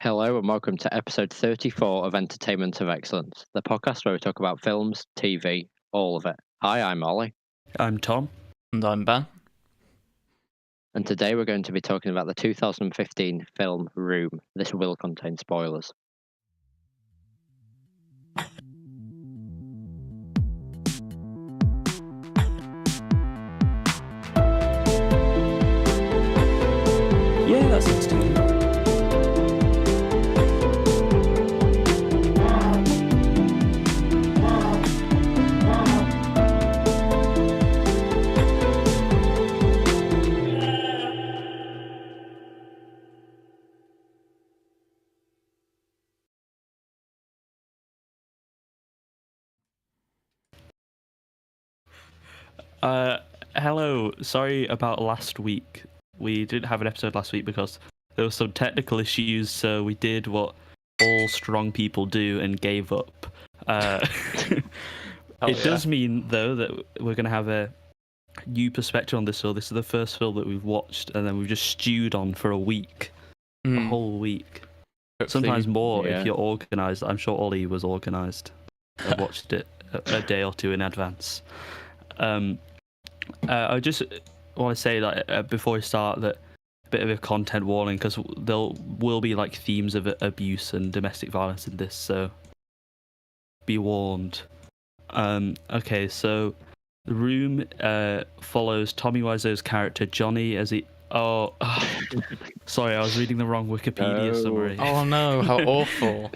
Hello and welcome to episode 34 of Entertainment of Excellence, the podcast where we talk about films, TV, all of it. Hi, I'm Ollie. I'm Thom. And I'm Ben. And today we're going to be talking about the 2015 film Room. This will contain spoilers. Yeah, that sounds good. Hello. Sorry about last week. We didn't have an episode last week because there were some technical issues, so we did what all strong people do and gave up. It does mean, though, that we're going to have a new perspective on this. So this is the first film that we've watched, and then we've just stewed on for a week. A whole week. Sometimes more if you're organised. I'm sure Ollie was organised. I watched it a day or two in advance. I just want to say that before we start that a bit of a content warning, because there will be like themes of abuse and domestic violence in this, so be warned. Okay, so The Room follows Tommy Wiseau's character Johnny as he... Sorry, I was reading the wrong Wikipedia summary. Oh no, how awful.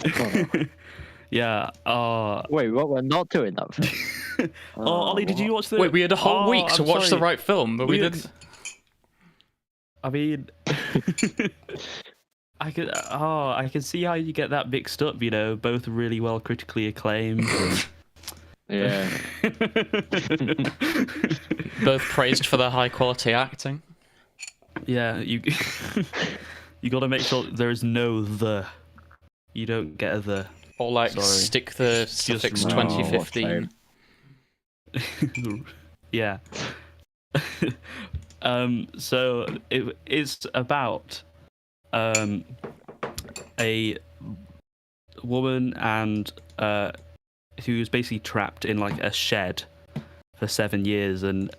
Yeah. Wait, what? We're not doing that film. Ollie, did you watch the... Wait, we had a whole week to watch the right film, but we did. didn't. I mean, I can see how you get that mixed up. You know, both really well critically acclaimed. Yeah. Both praised for their high quality acting. Yeah, you got to make sure there is no the. You don't get a the. Or like stick the Just suffix wrong. 2015. Yeah. So it's about a woman and who's basically trapped in like a shed for 7 years, and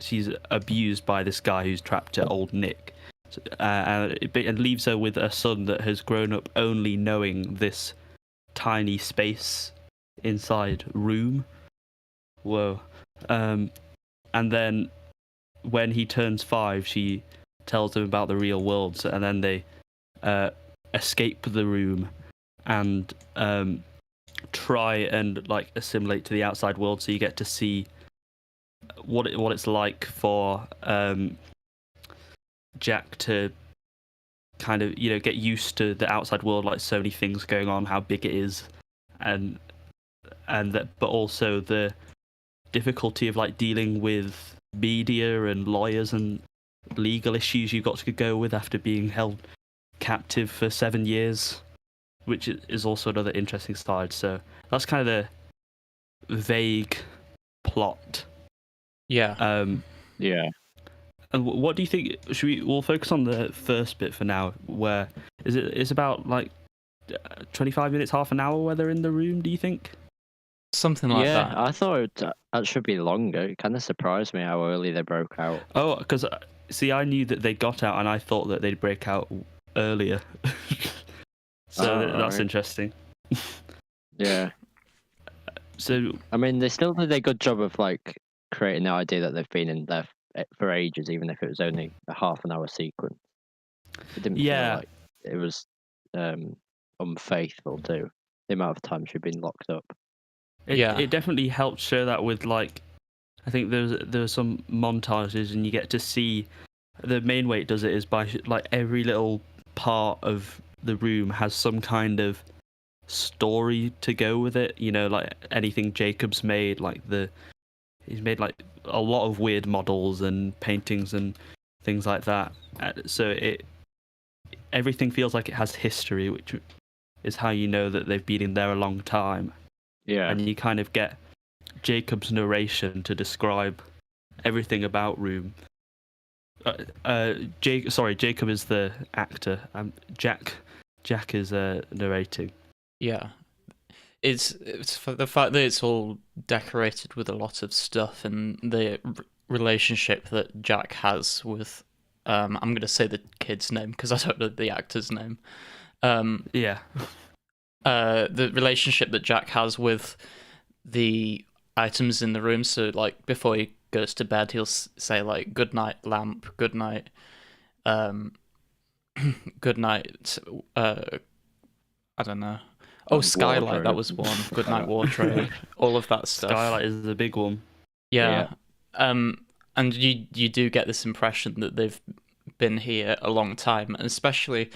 she's abused by this guy who's trapped at Old Nick, and leaves her with a son that has grown up only knowing this tiny space inside Room. Whoa. And then when he turns 5, she tells him about the real world, and then they escape the Room and try and like assimilate to the outside world, so you get to see what it's like for Jack to kind of, you know, get used to the outside world, like so many things going on, how big it is, and that, but also the difficulty of like dealing with media and lawyers and legal issues you got to go with after being held captive for 7 years, which is also another interesting side. So that's kind of the vague plot. Yeah. Yeah. And what do you think? We'll focus on the first bit for now, where it's about like 25 minutes, half an hour where they're in the room, do you think? Something like that. I thought that should be longer. It kind of surprised me how early they broke out. Oh, because see, I knew that they got out, and I thought that they'd break out earlier. So that's right. Interesting. Yeah. So I mean, they still did a good job of like creating the idea that they've been in there for ages, even if it was only a half an hour sequence. It didn't feel like it was unfaithful to the amount of time she'd been locked up. It definitely helped show that with like, I think there was some montages, and you get to see the main way it does it is by like every little part of the room has some kind of story to go with it. You know, like anything Jacob's made, like he's made like a lot of weird models and paintings and things like that. So everything feels like it has history, which is how you know that they've been in there a long time. Yeah. And you kind of get Jacob's narration to describe everything about Room. Jacob is the actor. Jack Jack is narrating. Yeah. It's for the fact that it's all decorated with a lot of stuff, and the relationship that Jack has with I'm going to say the kid's name because I don't know the actor's name. Yeah. The relationship that Jack has with the items in the room. So like before he goes to bed, he'll say like "Good night, lamp. Good night. Good night." I don't know. Oh, skylight. Wardrobe. That was one. Good night, wardrobe. All of that stuff. Skylight is the big one. Yeah. And you do get this impression that they've been here a long time, and especially,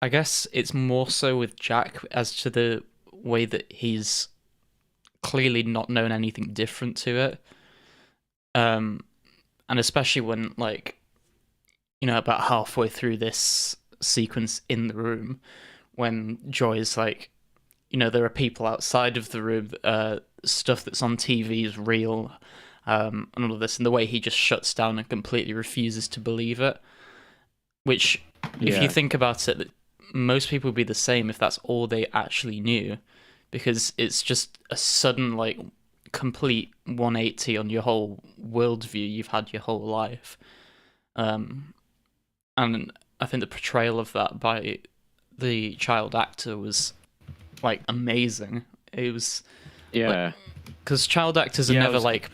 I guess it's more so with Jack as to the way that he's clearly not known anything different to it. And especially when, like, about halfway through this sequence in the room, when Joy's like, there are people outside of the room, stuff that's on TV is real, and all of this, and the way he just shuts down and completely refuses to believe it. Which, if you think about it, most people would be the same if that's all they actually knew, because it's just a sudden, like, complete 180 on your whole worldview you've had your whole life. And I think the portrayal of that by the child actor was, like, amazing. It was, because child actors are never like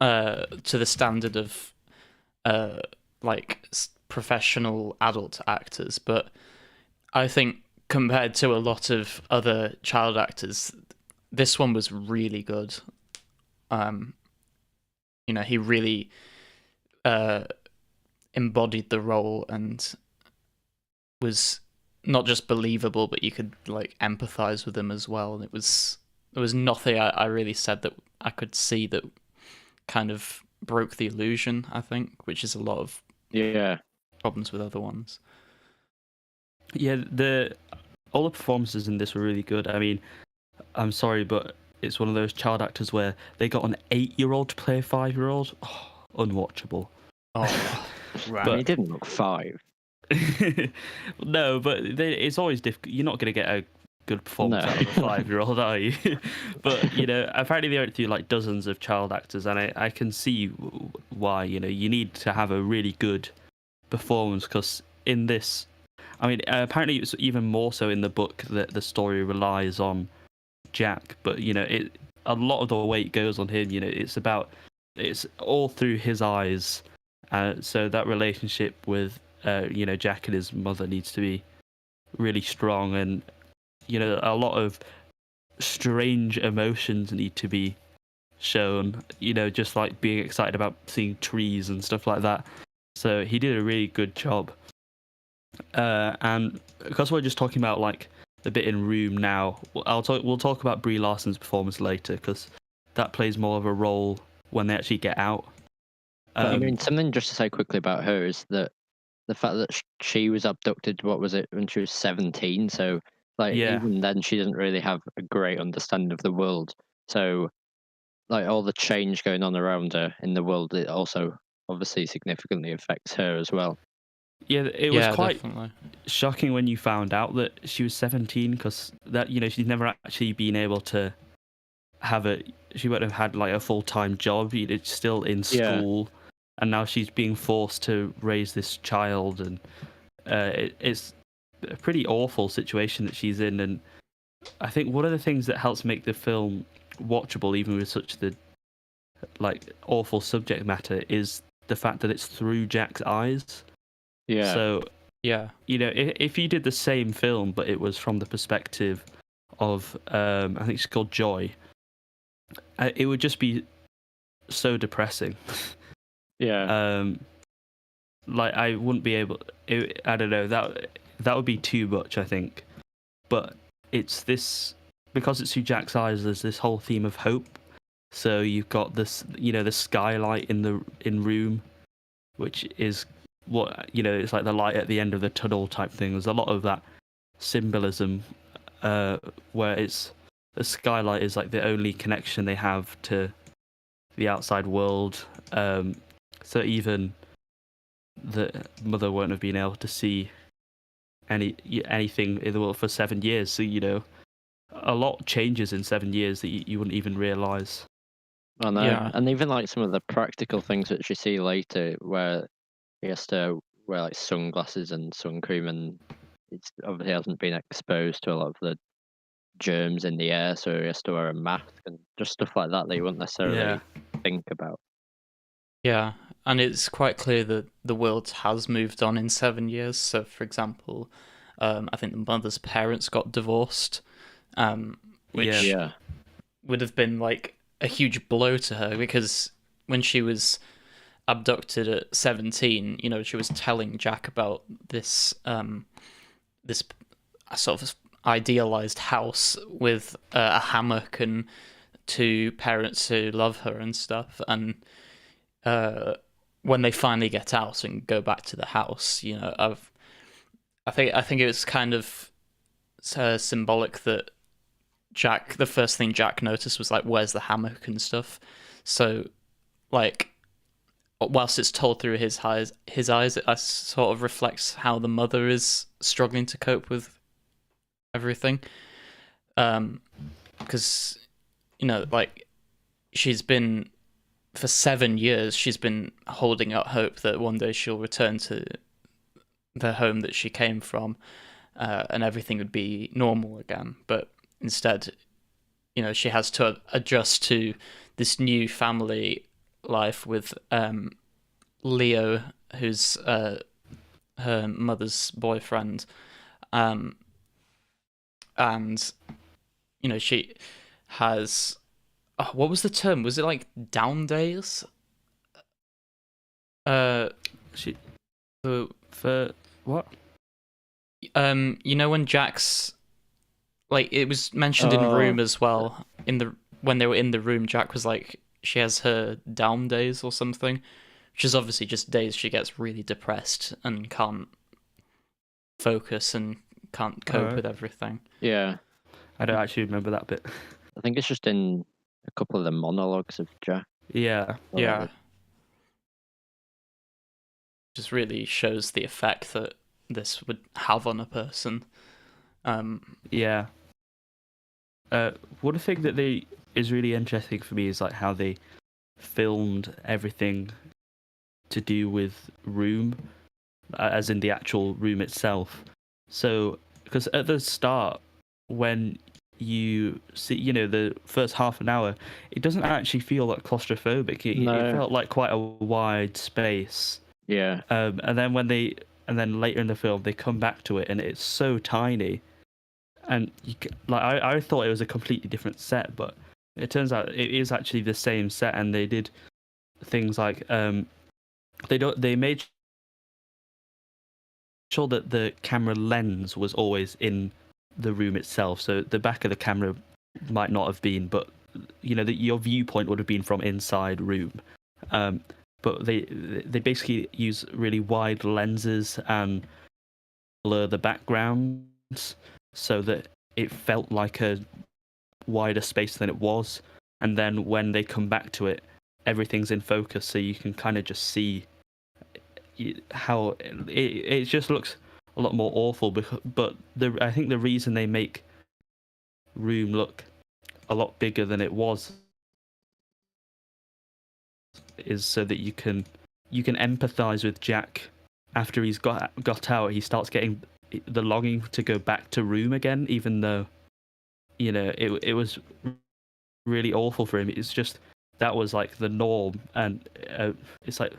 to the standard of like professional adult actors, but I think compared to a lot of other child actors, this one was really good. He really embodied the role and was not just believable, but you could like empathize with him as well. And there was nothing I really said that I could see that kind of broke the illusion, I think, which is a lot of problems with other ones. Yeah, all the performances in this were really good. I mean, I'm sorry, but it's one of those child actors where they got an 8-year-old to play a 5-year-old. Oh, unwatchable. Oh, right. But he didn't look 5. No, but it's always difficult. You're not going to get a good performance out of a 5-year-old, are you? But apparently they went through like dozens of child actors, and I can see why. You need to have a really good performance, because in this, I mean, apparently it's even more so in the book that the story relies on Jack, but a lot of the weight goes on him. It's all through his eyes, so that relationship with Jack and his mother needs to be really strong, and a lot of strange emotions need to be shown, just like being excited about seeing trees and stuff like that. So he did a really good job. And because we're just talking about like the bit in Room now, we'll talk about Brie Larson's performance later, because that plays more of a role when they actually get out. I mean, something just to say quickly about her is that the fact that she was abducted, what was it, when she was 17? So, like, even then, she doesn't really have a great understanding of the world. So, like, all the change going on around her in the world, it also obviously significantly affects her as well. Yeah, it was quite definitely shocking when you found out that she was 17, because that she's never actually been able to have she would have had like a full-time job. It's still in school. And now she's being forced to raise this child, and it's a pretty awful situation that she's in. And I think one of the things that helps make the film watchable, even with such the like awful subject matter, is the fact that it's through Jack's eyes. Yeah. So if you did the same film but it was from the perspective of I think it's called Joy, it would just be so depressing. Yeah. Like I wouldn't be able. I don't know, that would be too much, I think. But it's this, because it's through Jack's eyes. There's this whole theme of hope. So you've got this, the skylight in Room, which is what it's like the light at the end of the tunnel type thing. There's a lot of that symbolism, where it's the skylight is like the only connection they have to the outside world. So even the mother won't have been able to see anything in the world for 7 years. So a lot changes in 7 years that you wouldn't even realize. I know, Yeah. and even like some of the practical things that you see later, where he has to wear like sunglasses and sun cream, and it's obviously hasn't been exposed to a lot of the germs in the air, so he has to wear a mask and just stuff like that you wouldn't necessarily think about. Yeah, and it's quite clear that the world has moved on in 7 years. So, for example, I think the mother's parents got divorced, which would have been like a huge blow to her, because when she was abducted at 17, she was telling Jack about this this sort of idealized house with a hammock and two parents who love her and stuff. And when they finally get out and go back to the house, I think it was kind of symbolic that the first thing Jack noticed was like, where's the hammock and stuff. So, like, whilst it's told through his eyes, it sort of reflects how the mother is struggling to cope with everything. Because like, she's been, for 7 years, she's been holding out hope that one day she'll return to the home that she came from, and everything would be normal again. But instead, she has to adjust to this new family life with Leo, who's her mother's boyfriend, and she has, what was the term? Was it like down days? She for what? When Jack's, like, it was mentioned in Room as well. When they were in the room, Jack was like, she has her down days or something, which is obviously just days she gets really depressed and can't focus and can't cope with everything. Yeah, I don't actually remember that bit. I think it's just in a couple of the monologues of Jack. Yeah. Just really shows the effect that this would have on a person. Yeah. One thing that is really interesting for me is like how they filmed everything to do with Room, as in the actual room itself. So, because at the start, when you see, the first half an hour, it doesn't actually feel like claustrophobic. It felt like quite a wide space. Yeah. And then later in the film, they come back to it, and it's so tiny. And I thought it was a completely different set, but it turns out it is actually the same set. And they did things like they made sure that the camera lens was always in the room itself. So the back of the camera might not have been, but your viewpoint would have been from inside Room. But they basically use really wide lenses and blur the backgrounds so that it felt like a wider space than it was. And then when they come back to it, everything's in focus, so you can kind of just see how it just looks a lot more awful. But I think the reason they make Room look a lot bigger than it was is so that you can empathize with Jack. After he's got out, he starts getting the longing to go back to Room again, even though it was really awful for him. It's just that was like the norm, and it's like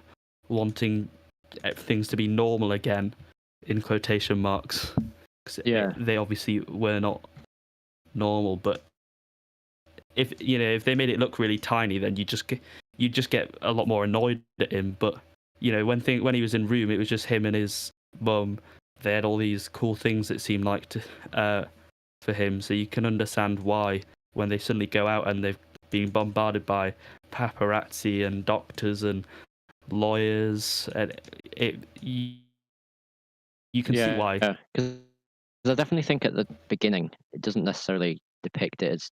wanting things to be normal again, in quotation marks. They obviously were not normal, but if they made it look really tiny, then you just get a lot more annoyed at him. But when he was in Room, it was just him and his mum. They had all these cool things that seemed like for him, so you can understand why when they suddenly go out and they've been bombarded by paparazzi and doctors and lawyers, and you can see why. Yeah, because I definitely think at the beginning it doesn't necessarily depict it as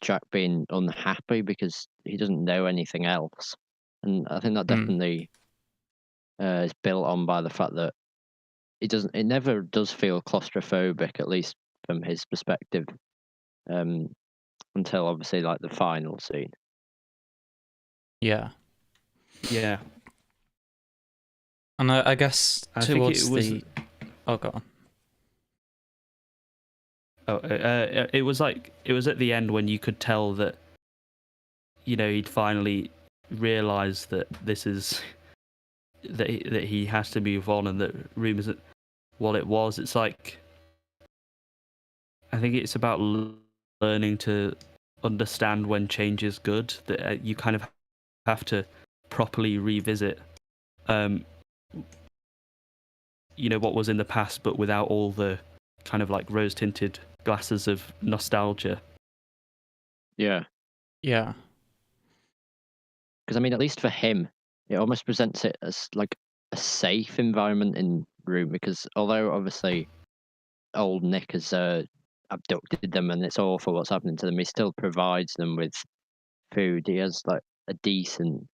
Jack being unhappy because he doesn't know anything else, and I think that definitely is built on by the fact that it never does feel claustrophobic, at least from his perspective, until obviously like the final scene. Yeah. Yeah. And I guess I towards think it was... the... Oh, go on. Oh, it was at the end when you could tell that, you know, he'd finally realised that this is that he has to move on, and that Room isn't what it was. It's like, I think it's about learning to understand when change is good. That you kind of have to properly revisit, you know, what was in the past, but without all the kind of like rose-tinted glasses of nostalgia. Yeah. Yeah. Because I mean, at least for him, it almost presents it as like a safe environment in Room, because although obviously old Nick has abducted them and it's awful what's happening to them, he still provides them with food. He has like a decent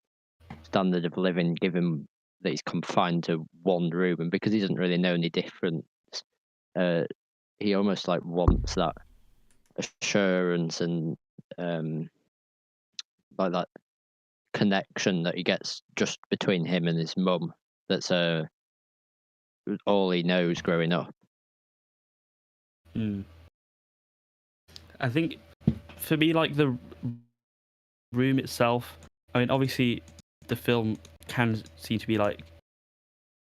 standard of living, given that he's confined to one room, and because he doesn't really know any difference, he almost like wants that assurance and like that connection that he gets just between him and his mum. That's all he knows growing up. I think for me, like, the room itself, I mean, obviously the film can seem to be like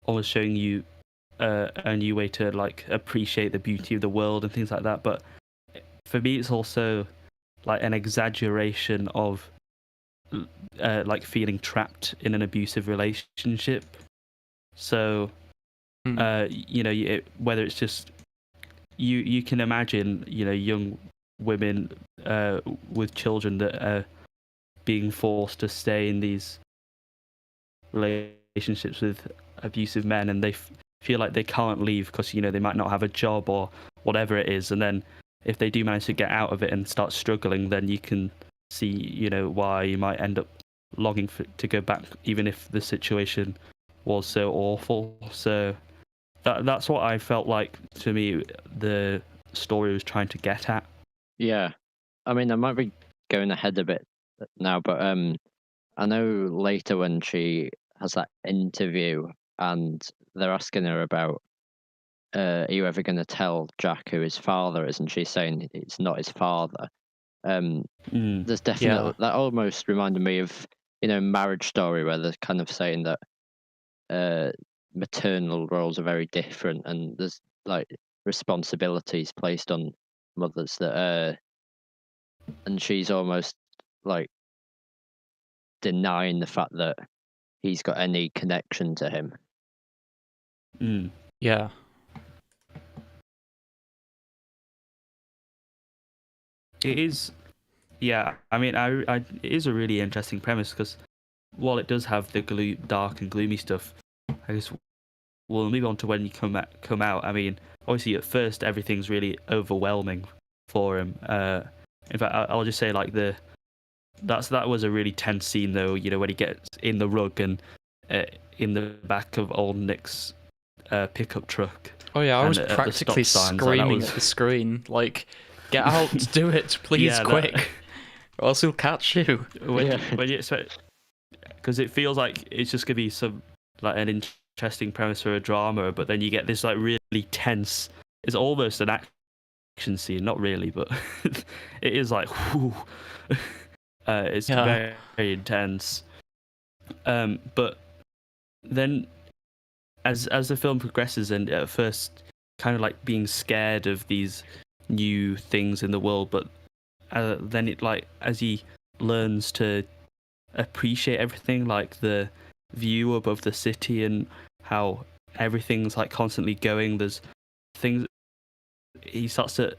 almost showing you a new way to like appreciate the beauty of the world and things like that, but for me it's also like an exaggeration of like feeling trapped in an abusive relationship. So you know, whether it's just you can imagine, you know, young women with children that are being forced to stay in these relationships with abusive men, and they feel like they can't leave because, you know, they might not have a job or whatever it is, and then if they do manage to get out of it and start struggling, then you can see, you know, why you might end up longing to go back, even if the situation was so awful. So that's what I felt like, to me, the story was trying to get at. Yeah, I mean, I might be going ahead a bit now, but I know later when she has that interview and they're asking her about, are you ever going to tell Jack who his father is, and she's saying it's not his father. There's definitely that almost reminded me of, you know, Marriage Story, where they're kind of saying that maternal roles are very different, and there's like responsibilities placed on mothers that and she's almost like denying the fact that he's got any connection to him. Yeah. It is, yeah. I mean, it is a really interesting premise, because while it does have the dark and gloomy stuff, I guess we'll move on to when you come out. I mean, obviously at first everything's really overwhelming for him. In fact, I'll just say, like, that was a really tense scene, though. You know, when he gets in the rug and in the back of old Nick's pickup truck. Oh yeah, I was practically screaming at the screen, like, "Get out, do it, please, quick, or else he'll catch you." When you expect, because it feels like it's just gonna be some like an interesting premise for a drama, but then you get this like really tense. It's almost an action scene, not really, but it is like, whew. It's very, very intense. But then, as the film progresses, and at first kind of like being scared of these new things in the world, but then it, like, as he learns to appreciate everything, like the view above the city and how everything's like constantly going, there's things he starts to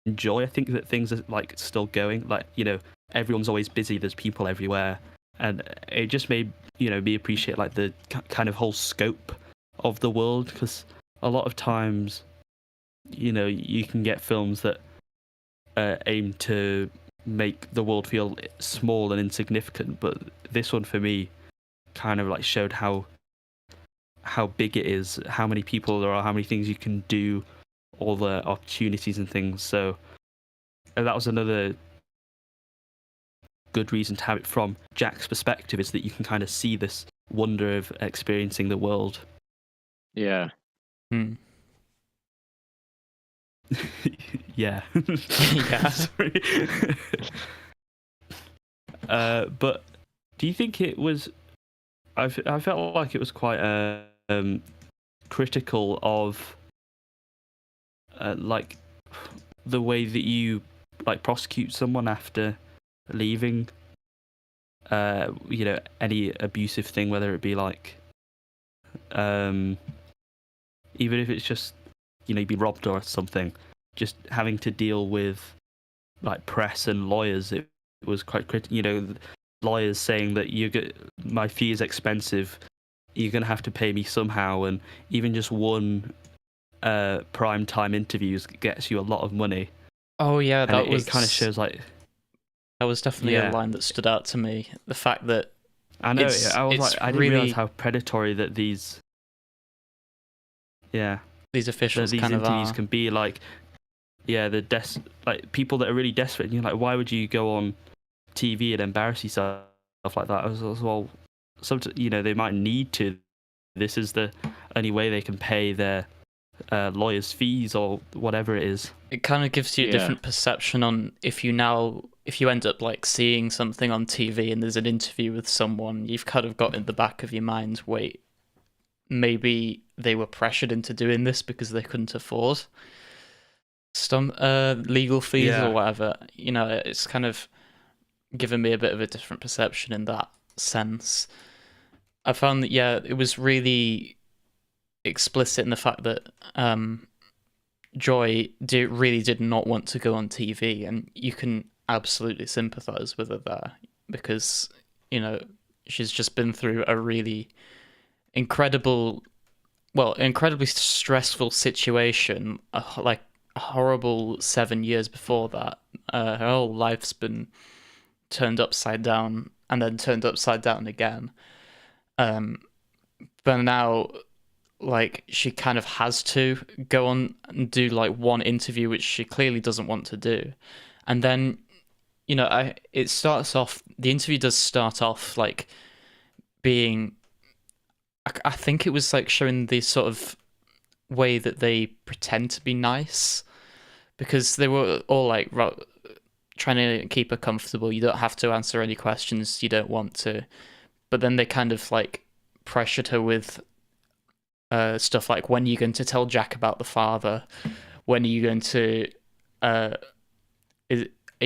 enjoy. I think that things are like still going, like, you know, everyone's always busy, there's people everywhere, and it just made, you know, me appreciate like the kind of whole scope of the world, because a lot of times, you know, you can get films that aim to make the world feel small and insignificant, but this one for me kind of like showed how how big it is, how many people there are, how many things you can do, all the opportunities and things. So that was another good reason to have it from Jack's perspective, is that you can kind of see this wonder of experiencing the world. Yeah. Yeah. Yeah. Sorry. But do you think it was? I felt like it was quite critical of like the way that you like prosecute someone after leaving. You know, any abusive thing, whether it be like, even if it's just, you know, you'd be robbed or something, just having to deal with like press and lawyers. It was quite critical. You know, lawyers saying that my fee is expensive, you're gonna have to pay me somehow, and even just one prime time interviews gets you a lot of money. Oh yeah, and it kind of shows like that was definitely a line that stood out to me. The fact that I know I was like, I didn't really, realize how predatory that these officials these kind of interviews are. can be. Like, yeah, like people that are really desperate, and you're like, why would you go on TV and embarrass yourself like that? As well, you know, they might need to. This is the only way they can pay their lawyers' fees or whatever it is. It kind of gives you a different perception on if you end up like seeing something on TV and there's an interview with someone, you've kind of got in the back of your mind, wait, maybe they were pressured into doing this because they couldn't afford some legal fees or whatever. You know, it's kind of given me a bit of a different perception in that sense. I found that, it was really explicit in the fact that Joy really did not want to go on TV, and you can absolutely sympathise with her there, because, you know, she's just been through a really incredibly stressful situation, like a horrible 7 years before that. Her whole life's been turned upside down and then turned upside down again. But now, like, she kind of has to go on and do like one interview, which she clearly doesn't want to do. And then, you know, the interview does start off like being, I think it was like showing the sort of way that they pretend to be nice, because they were all like trying to keep her comfortable. You don't have to answer any questions you don't want to. But then they kind of like pressured her with stuff like, when are you going to tell Jack about the father? When are you going to are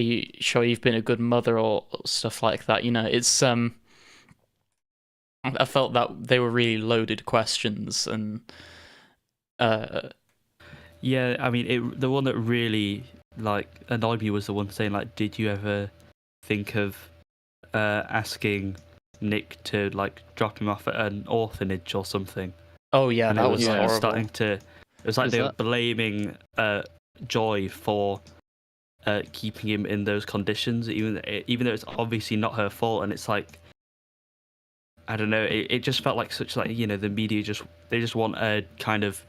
you sure you've been a good mother, or stuff like that? You know, it's I felt that they were really loaded questions, and yeah, I mean, the one that really like annoyed me was the one saying like, did you ever think of asking Nick to like drop him off at an orphanage or something? Oh yeah, and that it was horrible. Starting to. It was like they were blaming Joy for keeping him in those conditions, even though it's obviously not her fault. And it's like, I don't know. It just felt like such, like, you know, the media just want a kind of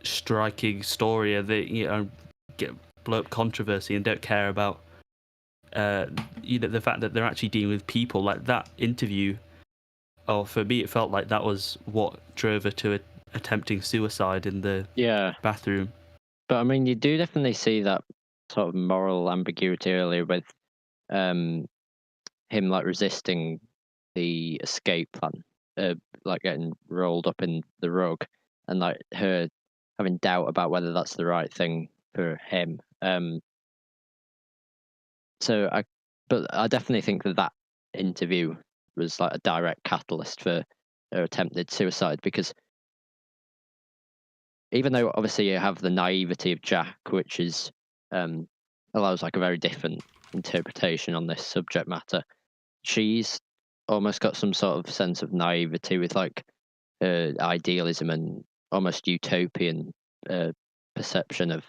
striking story, and they, you know, blow up controversy and don't care about you know, the fact that they're actually dealing with people. Like that interview. Oh, for me, it felt like that was what drove her to attempting suicide in the bathroom. But I mean, you do definitely see that sort of moral ambiguity earlier with him like resisting the escape plan, like getting rolled up in the rug, and like her having doubt about whether that's the right thing for him. But I definitely think that interview was like a direct catalyst for her attempted suicide, because even though obviously you have the naivety of Jack, which is allows like a very different interpretation on this subject matter, she's almost got some sort of sense of naivety with like her idealism and almost utopian perception of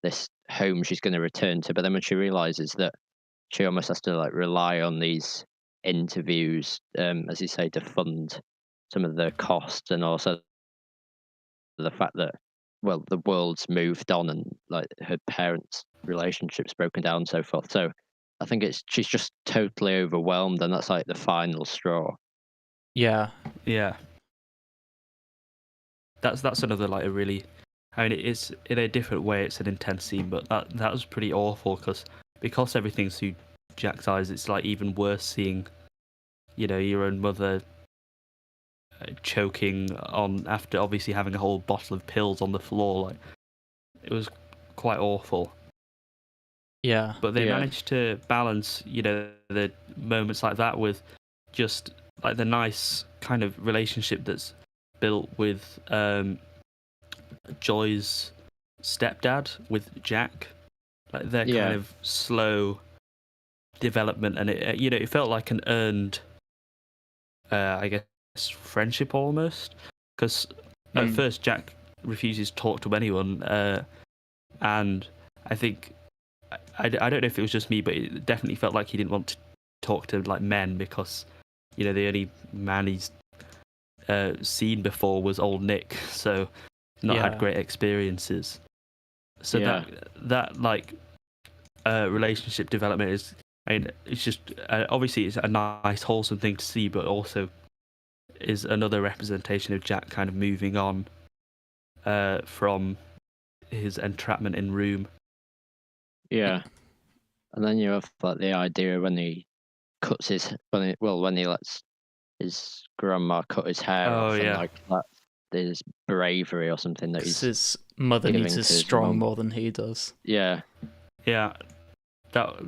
this home she's going to return to. But then when she realizes that she almost has to like rely on these interviews, as you say, to fund some of the costs and also the fact that, well, the world's moved on and like her parents' relationships broken down and so forth. So I think she's just totally overwhelmed, and that's like the final straw. Yeah. That's another like a really, I mean, it is in a different way. It's an intense scene, but that was pretty awful because everything's through Jack's eyes. It's like even worse seeing, your own mother choking on after obviously having a whole bottle of pills on the floor. Like, it was quite awful. Yeah. But they managed to balance, the moments like that with just like the nice kind of relationship that's built with Joy's stepdad, with Jack. Like their kind of slow development, and it felt like an earned, I guess, friendship almost. Because at first Jack refuses to talk to anyone, and I think I don't know if it was just me, but it definitely felt like he didn't want to talk to like men because the only man he's seen before was old Nick, so not had great experiences. So that like relationship development is, I mean, it's just obviously it's a nice wholesome thing to see, but also is another representation of Jack kind of moving on from his entrapment in Room. Yeah, and then you have like the idea when he lets his grandma cut his hair off, and like that, there's bravery or something that his mother needs as strong more than he does. Yeah, that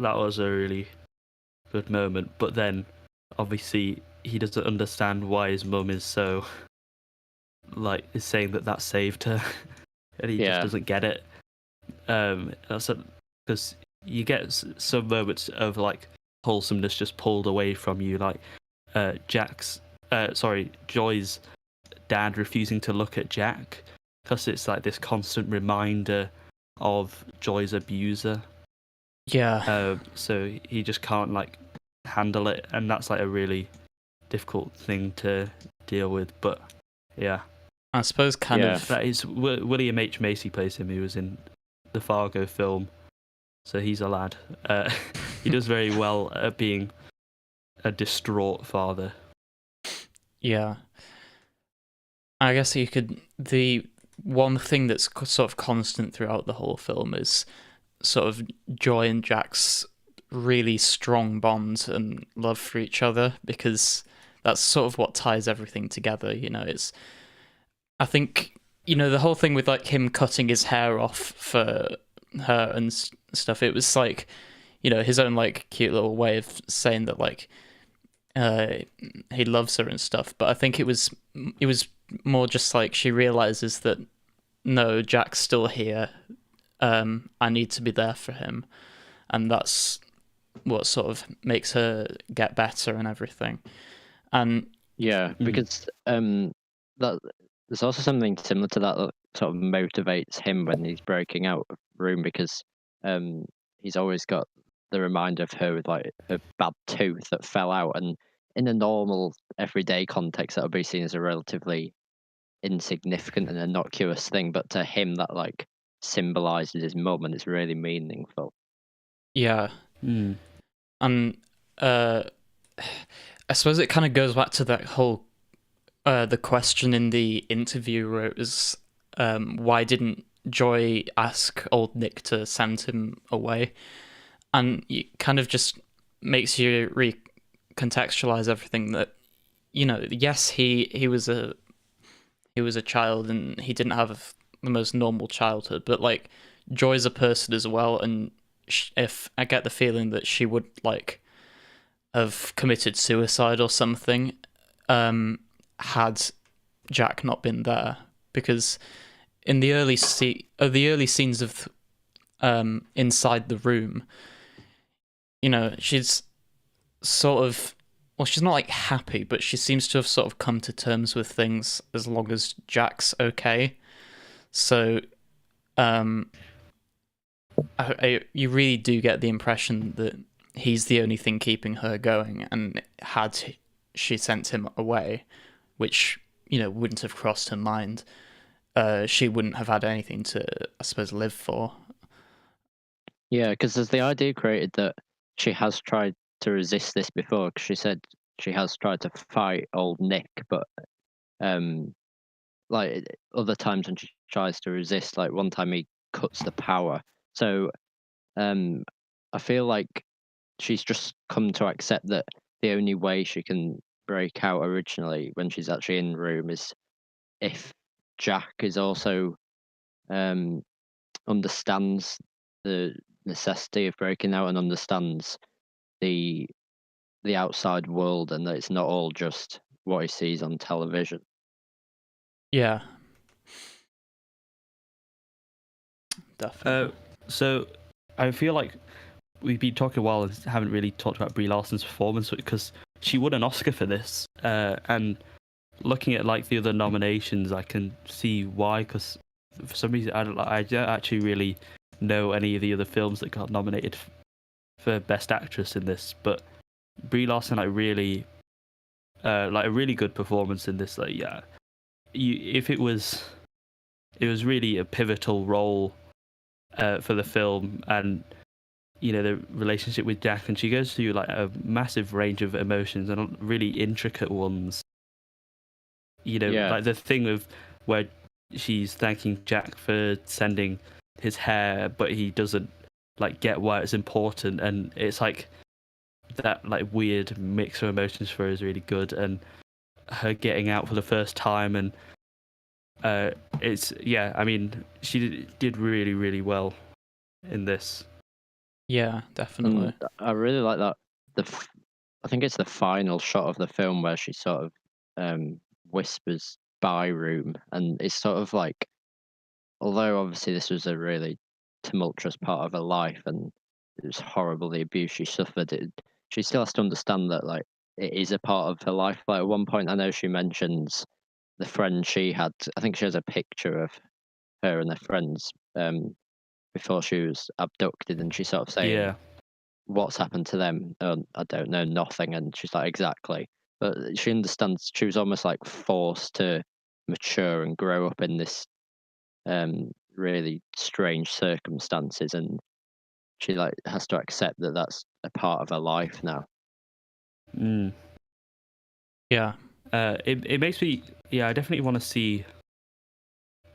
was a really good moment. But then, obviously, he doesn't understand why his mum is so is saying that saved her, and he just doesn't get it. Because you get some moments of like wholesomeness just pulled away from you, like Joy's dad refusing to look at Jack because it's like this constant reminder of Joy's abuser. Yeah. So he just can't like handle it, and that's like a really difficult thing to deal with. But yeah, I suppose that is William H. Macy plays him. He was in the Fargo film, so he's a lad. He does very well at being a distraught father. Yeah. I guess the one thing that's sort of constant throughout the whole film is sort of Joy and Jack's really strong bond and love for each other, because that's sort of what ties everything together. I think, the whole thing with like him cutting his hair off for her and stuff, it was like, his own like cute little way of saying that like he loves her and stuff. But I think it was more just like she realizes that no, Jack's still here. I need to be there for him, and that's what sort of makes her get better and everything. And because that there's also something similar to that sort of motivates him when he's breaking out of Room, because he's always got the reminder of her with like her bad tooth that fell out, and in a normal everyday context that would be seen as a relatively insignificant and innocuous thing, but to him that like symbolizes his mum, and it's really meaningful. And I suppose it kind of goes back to that whole the question in the interview where it was why didn't Joy ask old Nick to send him away, and it kind of just makes you recontextualize everything, that yes, he was a child and he didn't have the most normal childhood, but like Joy's a person as well, and if I get the feeling that she would like have committed suicide or something had Jack not been there, because in the early scenes of Inside the Room, she's sort of, well, she's not like happy, but she seems to have sort of come to terms with things as long as Jack's okay. So you really do get the impression that he's the only thing keeping her going, and had she sent him away, which, wouldn't have crossed her mind, she wouldn't have had anything to, I suppose, live for. Yeah, because there's the idea created that she has tried to resist this before, because she said she has tried to fight old Nick, but like other times when she tries to resist, like one time he cuts the power. So I feel like she's just come to accept that the only way she can break out originally when she's actually in the room is if Jack is also understands the necessity of breaking out and understands the outside world, and that it's not all just what he sees on television. Yeah. Definitely. So I feel like we've been talking a while and haven't really talked about Brie Larson's performance, because she won an Oscar for this, and looking at like the other nominations, I can see why, because for some reason I don't actually really know any of the other films that got nominated for Best Actress in this, but Brie Larson like a really good performance in this. Like, yeah, it was really a pivotal role for the film, and the relationship with Jack, and she goes through like a massive range of emotions and really intricate ones. Like the thing of where she's thanking Jack for sending his hair, but he doesn't like get why it's important, and it's like that like weird mix of emotions for her is really good, and her getting out for the first time, and I mean, she did really, really well in this. Yeah, definitely. I really like that. I think it's the final shot of the film where she sort of whispers "by room," and it's sort of like, although obviously this was a really tumultuous part of her life and it was horrible the abuse she suffered, she still has to understand that like it is a part of her life. Like at one point, I know she mentions the friend she had. I think she has a picture of her and their friends before she was abducted, and she's sort of saying, what's happened to them? I don't know, nothing. And she's like, exactly. But she understands she was almost like forced to mature and grow up in this really strange circumstances, and she like has to accept that that's a part of her life now. Yeah. It makes me, I definitely want to see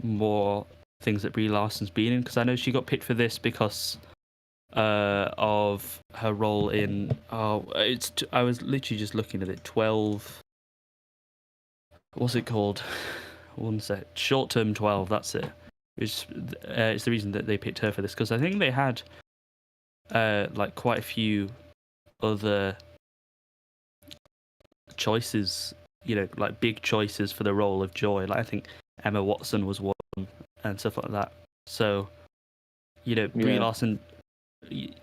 more things that Brie Larson's been in, because I know she got picked for this because of her role in I was literally just looking at it. 12. What's it called? One sec. Short Term 12. That's it. It's the reason that they picked her for this, because I think they had like quite a few other choices, like big choices for the role of Joy. Like I think Emma Watson was one and stuff like that. So, Brie Larson,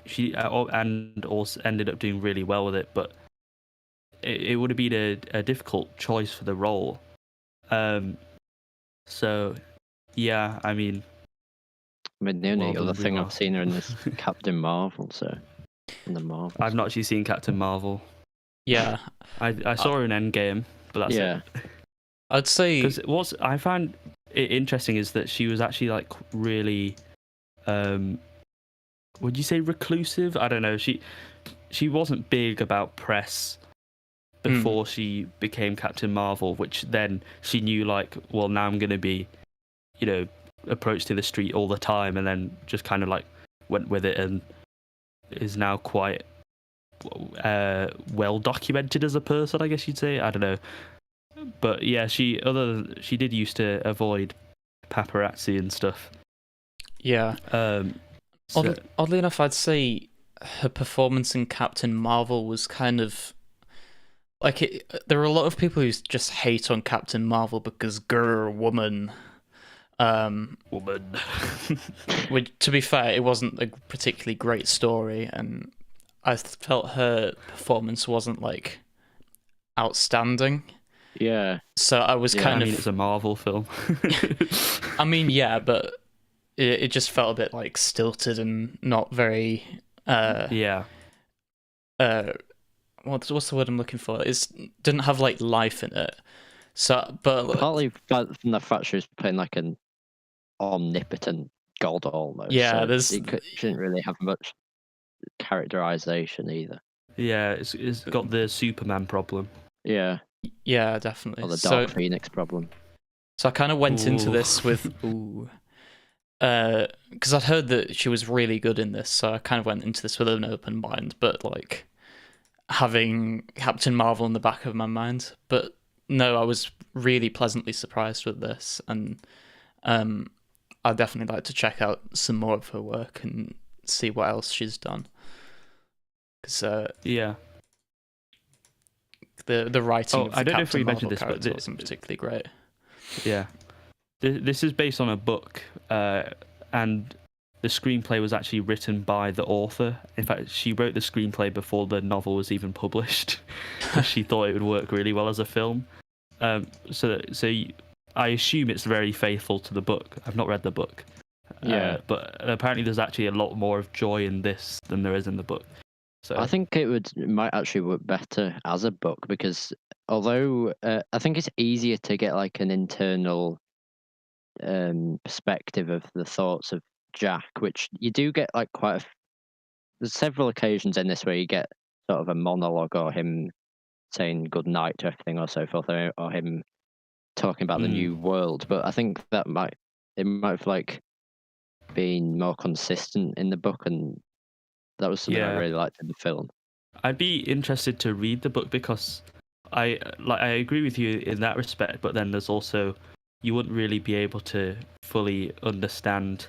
she and also ended up doing really well with it, but it would have been a difficult choice for the role. So, yeah, I mean, the only other thing I've seen her in is Captain Marvel. So, in the Marvel, I've not actually seen Captain Marvel. Yeah, I saw her in Endgame, but that's it. I'd say, because what I found it interesting is that she was actually like really, would you say reclusive? I don't know. She wasn't big about press before she became Captain Marvel, which then she knew like, well, now I'm going to be, approached to the street all the time, and then just kind of like went with it and is now quite well documented as a person, I guess you'd say. I don't know. But yeah, she did used to avoid paparazzi and stuff. Yeah. Oddly enough, I'd say her performance in Captain Marvel was kind of like there are a lot of people who just hate on Captain Marvel because woman. Which, to be fair, it wasn't a particularly great story, and I felt her performance wasn't like outstanding. Yeah. So I was kind of. It's a Marvel film. I mean, yeah, but it just felt a bit like stilted and not very. What's the word I'm looking for? It didn't have like life in it. So, but partly from the fact she was playing like an omnipotent god almost. Yeah, so shouldn't really have much characterization either. Yeah, it's got the Superman problem. Yeah, definitely. or the Dark Phoenix problem. So I kind of went into this with because I'd heard that she was really good in this, so I kind of went into this with an open mind, but like having Captain Marvel in the back of my mind. But no, I was really pleasantly surprised with this, and I'd definitely like to check out some more of her work and see what else she's done. Because yeah, the writing of the I don't know if Captain we Marvel mentioned this, character but wasn't particularly great. Yeah, this is based on a book, and the screenplay was actually written by the author. In fact, she wrote the screenplay before the novel was even published. She thought it would work really well as a film. So I assume it's very faithful to the book. I've not read the book. Yeah, but apparently there's actually a lot more of joy in this than there is in the book. So I think it might actually work better as a book, because although I think it's easier to get like an internal perspective of the thoughts of Jack, which you do get like there's several occasions in this where you get sort of a monologue, or him saying good night to everything or so forth, or him talking about the new world. But I think it might have like been more consistent in the book, and that was something I really liked in the film. I'd be interested to read the book, because I agree with you in that respect, but then there's also, you wouldn't really be able to fully understand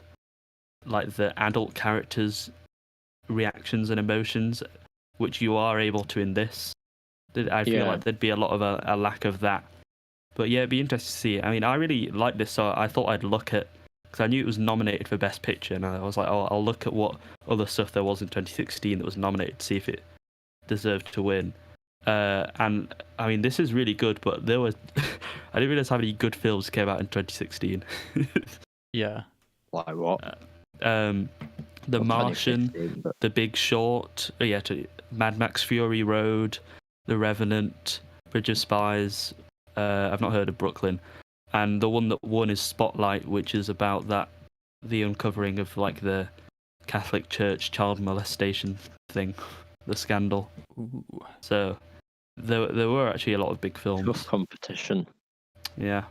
like the adult characters' reactions and emotions, which you are able to in this. I feel like there'd be a lot of a lack of that. But yeah, it'd be interesting to see. I mean, I really like this, so I thought I'd look at, because I knew it was nominated for Best Picture, and I was like, oh, I'll look at what other stuff there was in 2016 that was nominated to see if it deserved to win. And I mean, this is really good, but there was I didn't realize how many good films came out in 2016. Yeah. Like what? The Martian, The Big Short, Mad Max Fury Road, The Revenant, Bridge of Spies. I've not heard of Brooklyn, and the one that won is Spotlight, which is about the uncovering of like the Catholic Church child molestation thing, the scandal. Ooh. So there were actually a lot of big films. Tough competition. Yeah.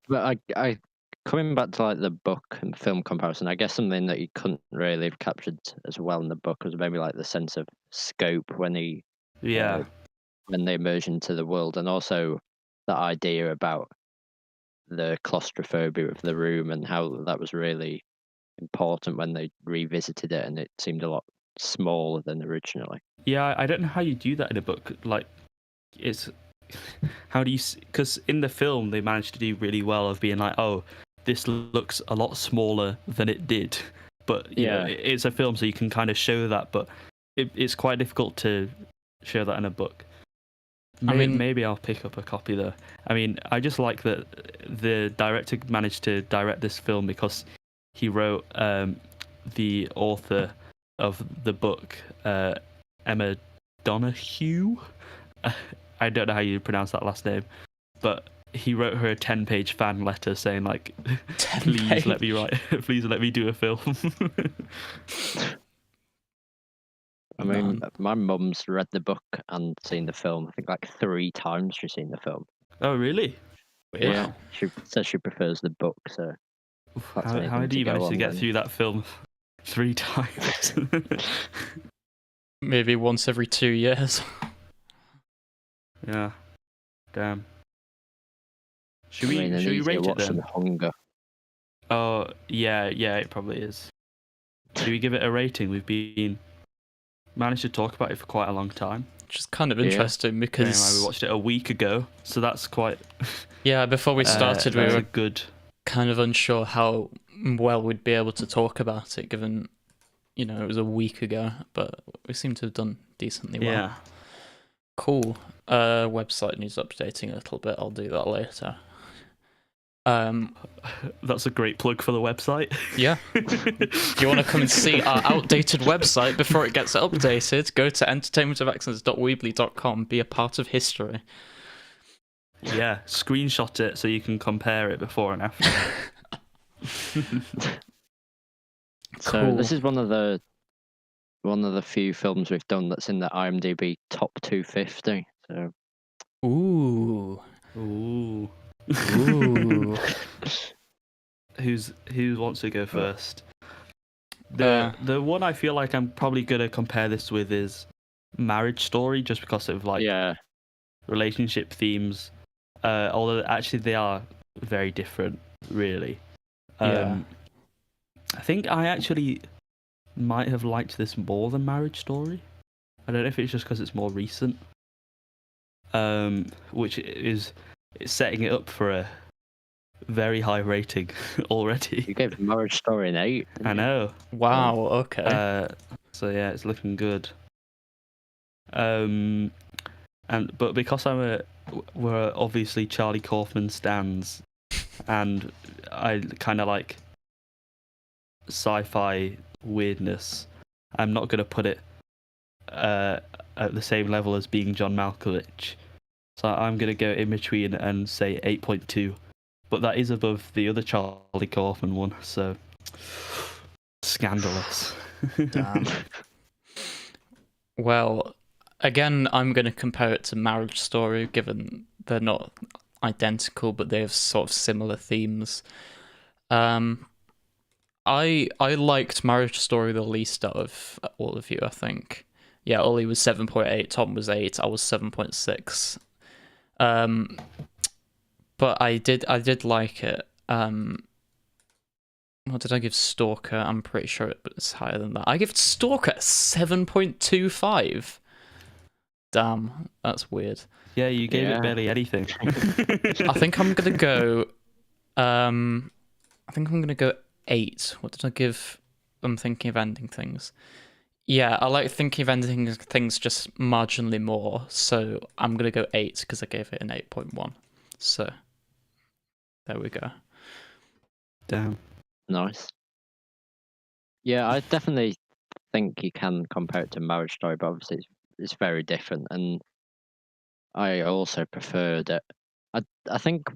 But I coming back to like the book and film comparison, I guess something that you couldn't really have captured as well in the book was maybe like the sense of scope when when they emerge into the world, and also that idea about the claustrophobia of the room and how that was really important when they revisited it, and it seemed a lot smaller than originally. Yeah, I don't know how you do that in a book. Like, it's how do you? Because in the film they managed to do really well of being like, oh, this looks a lot smaller than it did, but you know, it's a film, so you can kind of show that. But it's quite difficult to show that in a book. Maybe I'll pick up a copy though. I mean, I just like that the director managed to direct this film because he wrote the author of the book, Emma Donoghue. I don't know how you pronounce that last name, but he wrote her a 10-page fan letter saying like, please let me write, please let me do a film. I mean, my mum's read the book and seen the film. I think like 3 times she's seen the film. Oh, really? Yeah. She says she prefers the book. So how do you manage to get through that film 3 times? Maybe once every 2 years. Yeah. Damn. Should we rate it then? Hunger. Oh, yeah, it probably is. Should we give it a rating? We've managed to talk about it for quite a long time. Which is kind of interesting because... Anyway, we watched it a week ago, so that's quite... Yeah, before we started we were good... kind of unsure how well we'd be able to talk about it, given, you know, it was a week ago, but we seem to have done decently well. Yeah. Cool. Website needs updating a little bit, I'll do that later. That's a great plug for the website. Yeah. If you want to come and see our outdated website before it gets updated, go to entertainmentofexcellence.weebly.com, be a part of history. Yeah, screenshot it so you can compare it before and after. So this is one of the few films we've done that's in the IMDb top 250. So. Ooh. Ooh. Ooh. Who wants to go first? The one I feel like I'm probably gonna compare this with is Marriage Story, just because of relationship themes. Although actually they are very different, really. I think I actually might have liked this more than Marriage Story. I don't know if it's just because it's more recent. Which is setting it up for a very high rating already. You gave Marriage Story an 8. I know. Wow. Okay. So yeah, it's looking good. But because we're obviously Charlie Kaufman stans, and I kind of like sci-fi weirdness, I'm not gonna put it at the same level as Being John Malkovich. So I'm gonna go in between and say 8.2. But that is above the other Charlie Kaufman one, so scandalous. Damn. Well, again, I'm going to compare it to Marriage Story, given they're not identical, but they have sort of similar themes. I liked Marriage Story the least out of all of you, I think. Yeah, Ollie was 7.8, Thom was 8, I was 7.6. But I did like it. What did I give Stalker? I'm pretty sure it's higher than that. I give Stalker 7.25. Damn, that's weird. Yeah, you gave it barely anything. I think I'm gonna go. I think I'm gonna go 8. What did I give? I'm Thinking of Ending Things. Yeah, I like Thinking of Ending Things just marginally more, so I'm gonna go 8 because I gave it an 8.1. So there we go. Damn. Nice. Yeah, I definitely think you can compare it to Marriage Story, but obviously it's very different, and I also preferred it. I think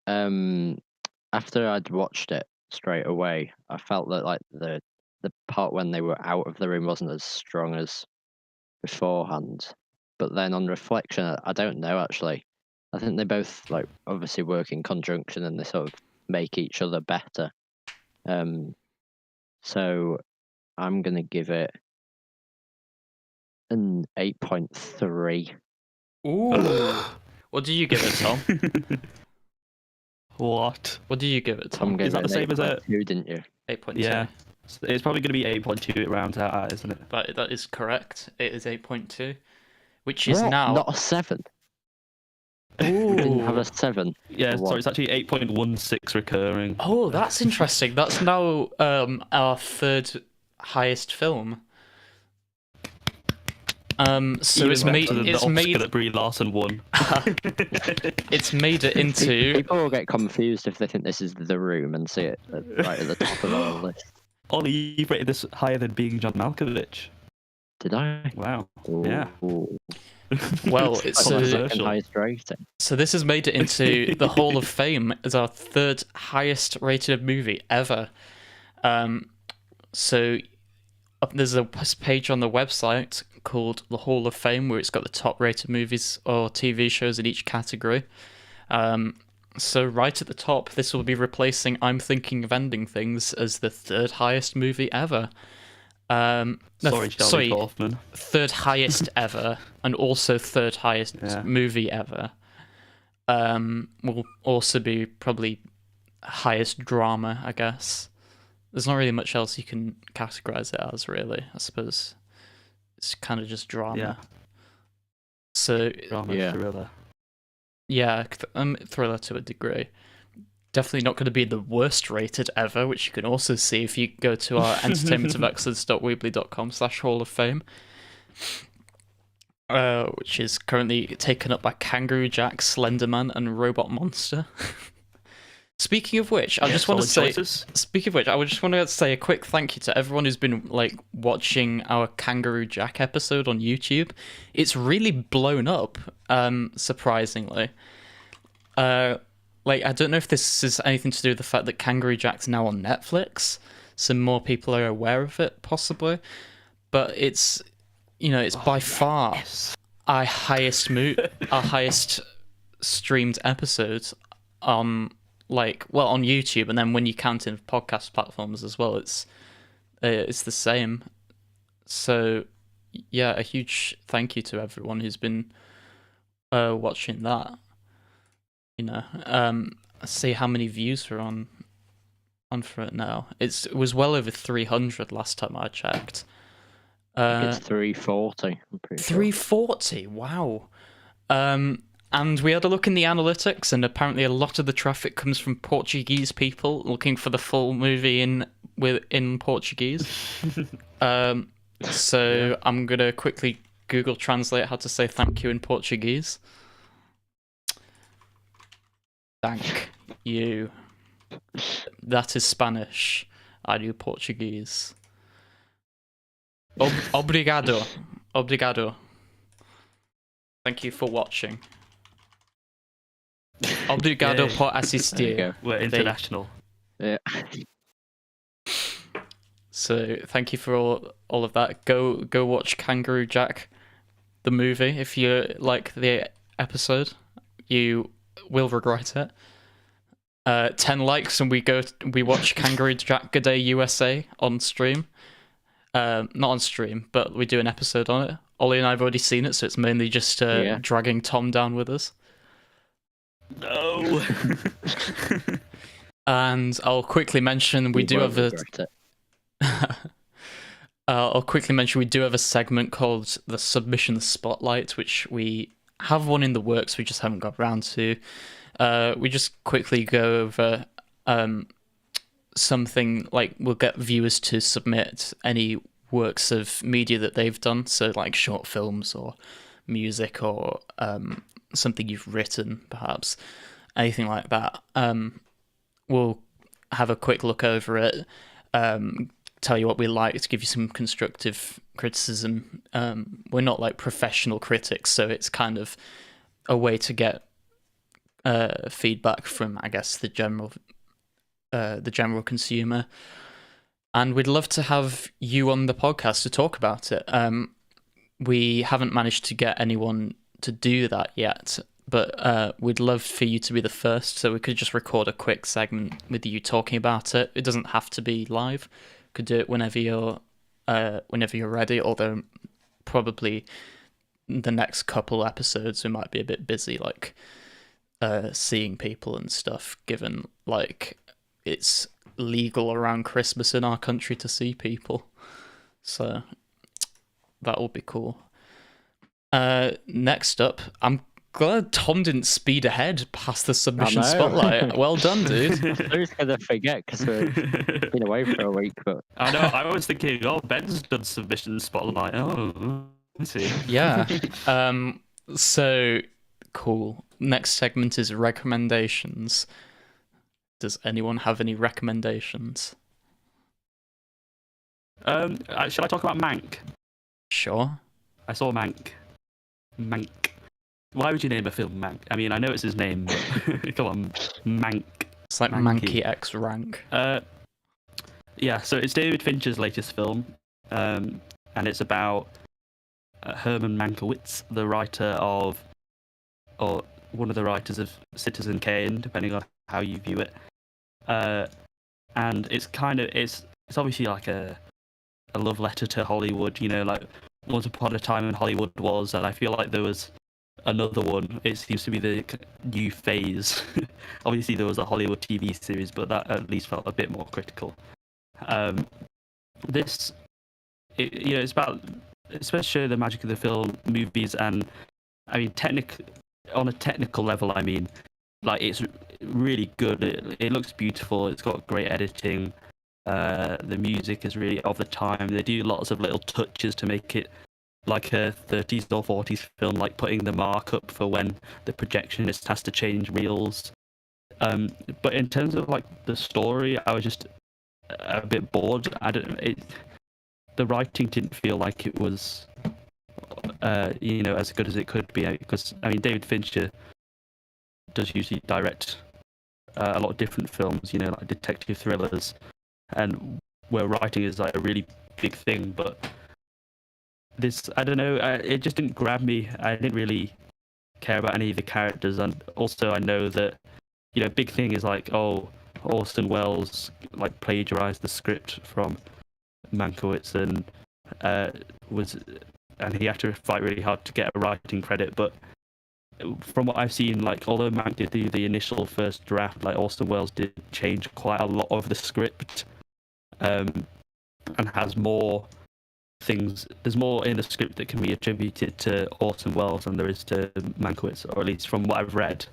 after I'd watched it straight away, I felt that like the part when they were out of the room wasn't as strong as beforehand. But then on reflection, I don't know actually. I think they both like obviously work in conjunction and they sort of make each other better. So I'm gonna give it an 8.3. Ooh. What did you give it, Thom? What? What did you give it, Thom? Is that the same as a 8.2, didn't you? 8.2. Yeah. It's probably going to be 8.2. It rounds out at, isn't it? That is correct. It is 8.2, which is now not a 7. Ooh. We didn't have a 7. Yeah, sorry, it's actually 8.16 recurring. Oh, that's interesting. That's now our third highest film. So Even it's better made than it's the Oscar made that Brie Larson won. it's made it into. People will get confused if they think this is The Room and see it right at the top of our list. Ollie, you've rated this higher than Being John Malkovich. Did I? Wow. Ooh. Yeah. Well, it's the second highest rating. So this has made it into the Hall of Fame as our third highest rated movie ever. So there's a page on the website called the Hall of Fame where it's got the top rated movies or TV shows in each category. So right at the top, this will be replacing I'm Thinking of Ending Things as the third highest movie ever. Sorry, Kaufman. Third highest ever, and also third highest movie ever. Will also be probably highest drama, I guess. There's not really much else you can categorize it as, really. I suppose it's kind of just drama. Yeah. So Drama, thriller. Yeah, thriller to a degree. Definitely not going to be the worst rated ever, which you can also see if you go to our entertainmentofexcellence.weebly.com/Hall of Fame, which is currently taken up by Kangaroo Jack, Slenderman, and Robot Monster. Speaking of which, I just want to say. Choices. Speaking of which, I would just want to say a quick thank you to everyone who's been like watching our Kangaroo Jack episode on YouTube. It's really blown up, surprisingly. Like, I don't know if this is anything to do with the fact that Kangaroo Jack's now on Netflix, so more people are aware of it, possibly. But it's, it's by far our highest streamed episode on on YouTube, and then when you count in podcast platforms as well, it's the same. So yeah, a huge thank you to everyone who's been watching that. Let's see how many views are on for it now. It was well over 300 last time I checked. It's 340. I'm pretty sure. 340. Wow. And we had a look in the analytics, and apparently a lot of the traffic comes from Portuguese people looking for the full movie in Portuguese. So I'm gonna quickly Google Translate how to say thank you in Portuguese. Thank you. That is Spanish. I do Portuguese. Obrigado. Obrigado. Thank you for watching. Obrigado por assistir. We're international. Yeah. So thank you for all of that. Go watch Kangaroo Jack, the movie. If you like the episode, you will regret it. 10 likes and we watch Kangaroo Jack Good Day USA on stream. Not on stream, but we do an episode on it. Ollie and I have already seen it, so it's mainly just dragging Thom down with us. No. And I'll quickly mention we do have a segment called the Submission Spotlight, which we have one in the works. We just haven't got around to. We just quickly go over something like we'll get viewers to submit any works of media that they've done, so like short films or music or something you've written, perhaps anything like that. We'll have a quick look over it, tell you what we like, to give you some constructive criticism. We're not like professional critics, so it's kind of a way to get feedback from, I guess, the general consumer. And we'd love to have you on the podcast to talk about it. We haven't managed to get anyone to do that yet, but we'd love for you to be the first, so we could just record a quick segment with you talking about it. It doesn't have to be live. You could do it whenever you're ready, although probably the next couple episodes we might be a bit busy, like seeing people and stuff, given like it's legal around Christmas in our country to see people. So that will be cool. Next up, I'm glad Thom didn't speed ahead past the submission spotlight. Well done, dude. I was going to forget because we've been away for a week. But I know, I was thinking, Ben's done submission spotlight. Oh, let's see. Yeah. So, cool. Next segment is recommendations. Does anyone have any recommendations? Should I talk about Mank? Sure. I saw Mank. Why would you name a film Mank? I mean, I know it's his name, but come on, Mank. It's like Mankey X Rank. Yeah, so it's David Fincher's latest film, and it's about Herman Mankiewicz, the writer of, or one of the writers of Citizen Kane, depending on how you view it. And it's obviously like a love letter to Hollywood, like once upon a time when Hollywood was, and I feel like there was another one. It seems to be the new phase. Obviously there was a Hollywood TV series, but that at least felt a bit more critical. It's about, especially the magic of the film, movies, and I mean on a technical level, I mean, like, it's really good. It looks beautiful. It's got great editing. The music is really of the time. They do lots of little touches to make it like a 30s or 40s film, like putting the markup for when the projectionist has to change reels. But in terms of like the story, I was just a bit bored. The writing didn't feel like it was, as good as it could be. Because I mean, David Fincher does usually direct a lot of different films, like detective thrillers, and where writing is like a really big thing. But this, I don't know, it just didn't grab me. I didn't really care about any of the characters, and also I know that, big thing is like, oh, Orson Welles like plagiarized the script from Mankiewicz and he had to fight really hard to get a writing credit. But from what I've seen, like, although Mank did do the initial first draft, like Orson Welles did change quite a lot of the script, and has more things. There's more in the script that can be attributed to Orson Welles than there is to Mankiewicz, or at least from what I've read.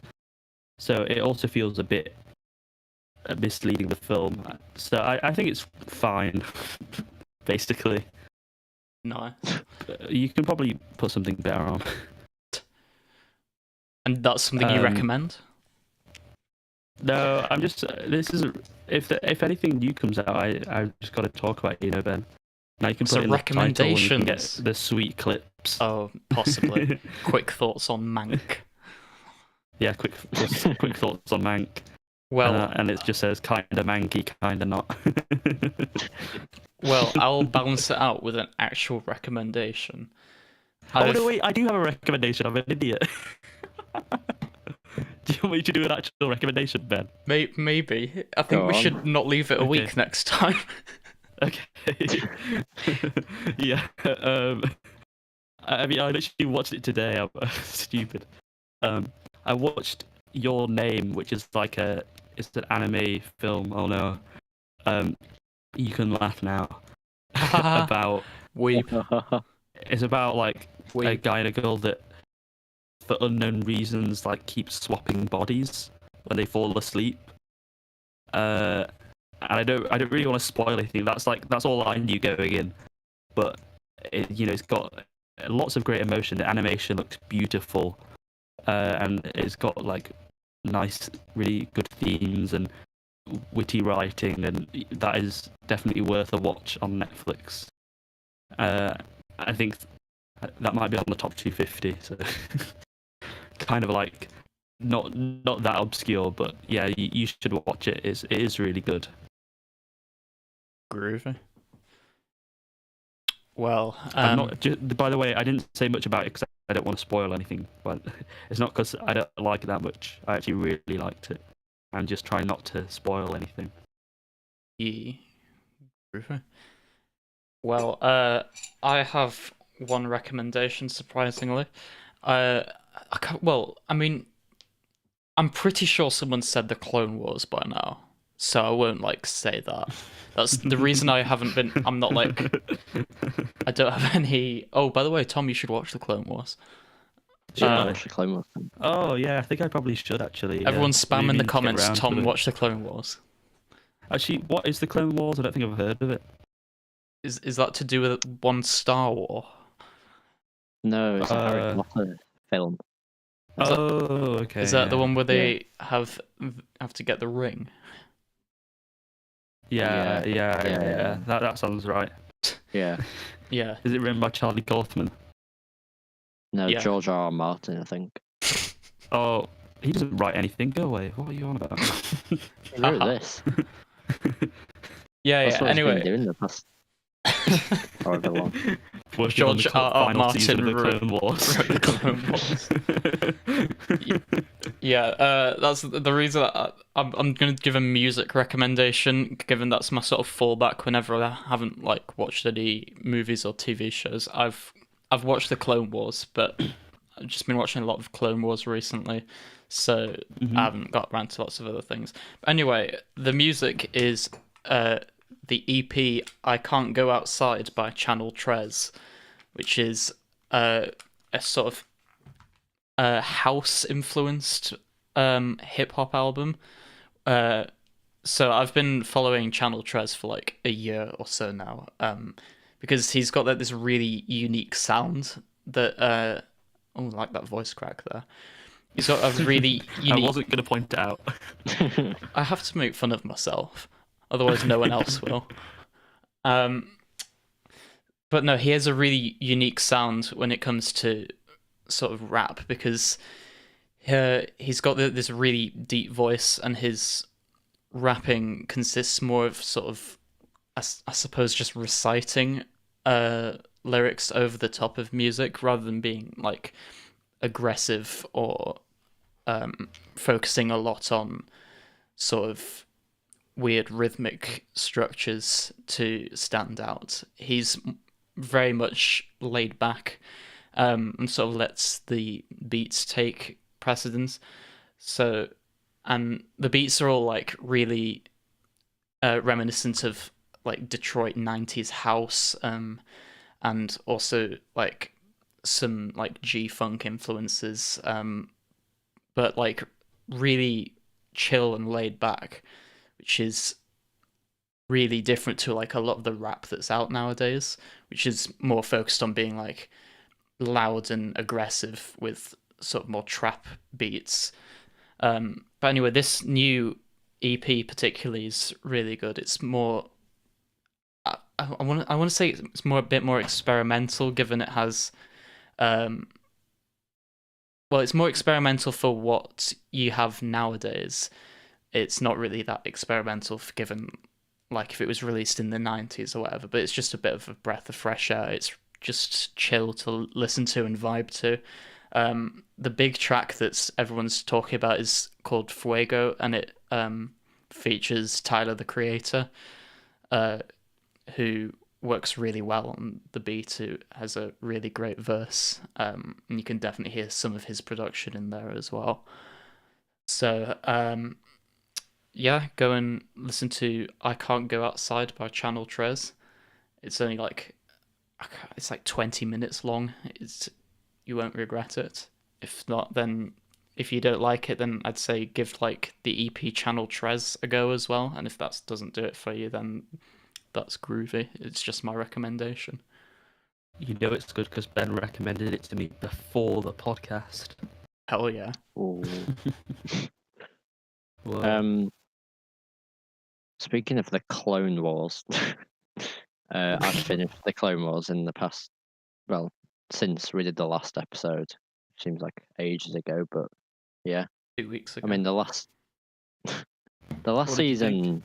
So it also feels a bit misleading, the film. So I think it's fine, basically. Nice. You can probably put something better on. And that's something you recommend? No, I'm just. This is if anything new comes out, I just got to talk about it, Ben. Now you can put it in recommendations. The title and you can get the sweet clips. Oh, possibly. Quick thoughts on Mank. Yeah, quick thoughts on Mank. Well, and it just says kind of manky, kind of not. Well, I'll balance it out with an actual recommendation. No, wait, I do have a recommendation. I'm an idiot. Do you want me to do an actual recommendation, Ben? Maybe. I think we should not leave it a week next time. Okay. Yeah. I mean, I literally watched it today. I'm stupid. I watched Your Name, which is like it's an anime film. Oh no. You can laugh now. About Weep. It's about like Weep. a guy and a girl that, for unknown reasons, like keep swapping bodies when they fall asleep. And I don't really want to spoil anything. That's all I knew going in. But it's got lots of great emotion. The animation looks beautiful, and it's got like nice, really good themes and witty writing, and that is definitely worth a watch on Netflix. I think that might be on the top 250. So kind of like not that obscure, but yeah, you should watch it. It is really good. Groovy. Well, by the way, I didn't say much about it because I don't want to spoil anything. But it's not because I don't like it that much. I actually really liked it. I'm just trying not to spoil anything. Yeah. Groovy. Well, I have one recommendation, surprisingly. I mean, I'm pretty sure someone said the Clone Wars by now, so I won't say that. That's the reason I haven't been. I'm not I don't have any. Oh, by the way, Tom, you should watch the Clone Wars. Watch the Clone Wars. Oh yeah, I think I probably should actually. Everyone spam in the comments. Tom, watch the Clone Wars. Actually, what is the Clone Wars? I don't think I've heard of it. Is that to do with one Star War? No, it's a Harry Potter film. Okay. Is that the one where they have to get the ring? Yeah. That sounds right. Yeah. Yeah. Is it written by Charlie Kaufman? No, Yeah. George R. R. Martin, I think. Oh, he doesn't write anything. Go away. What are you on about? He wrote this. Yeah. That's what Anyway. he's been doing the past however long. George R. R. Martin wrote the Clone Wars. Yeah, that's the reason I'm going to give a music recommendation, given that's my sort of fallback whenever I haven't watched any movies or TV shows. I've watched the Clone Wars, but I've just been watching a lot of Clone Wars recently, so I haven't got around to lots of other things. But anyway, the music is the EP I Can't Go Outside by Channel Trez, which is a sort of house-influenced hip-hop album. So I've been following Channel Trez for a year or so now, because he's got this really unique sound that... oh, I like that voice crack there. He's got a really unique... I wasn't going to point it out. I have to make fun of myself, otherwise no one else will. But no, he has a really unique sound when it comes to sort of rap, because he's got this really deep voice, and his rapping consists more of sort of, I suppose, just reciting lyrics over the top of music rather than being like aggressive or focusing a lot on sort of weird rhythmic structures to stand out. He's very much laid back and sort of lets the beats take precedence. So, and the beats are all like really reminiscent of like Detroit 90s house, and also like some like G-funk influences, but like really chill and laid back, which is really different to like a lot of the rap that's out nowadays, which is more focused on being like loud and aggressive with sort of more trap beats. But anyway, this new EP particularly is really good. It's more, I want to say it's more a bit more experimental, given it has, well, it's more experimental for what you have nowadays. It's not really that experimental, given like if it was released in the 90s or whatever, but it's just a bit of a breath of fresh air. It's just chill to listen to and vibe to. The big track that everyone's talking about is called Fuego, and it features Tyler, the Creator, who works really well on the beat, who has a really great verse, and you can definitely hear some of his production in there as well. So, yeah, go and listen to I Can't Go Outside by Channel Tres. It's only like, it's like 20 minutes long. You won't regret it. If not, then if you don't like it, then I'd say give like the EP Channel Tres a go as well. And if that doesn't do it for you, then that's groovy. It's just my recommendation. You know it's good because Ben recommended it to me before the podcast. Hell yeah. Speaking of the Clone Wars, I've finished the Clone Wars in the past, well, since we did the last episode. Seems like ages ago, but yeah. 2 weeks ago. I mean, the last season,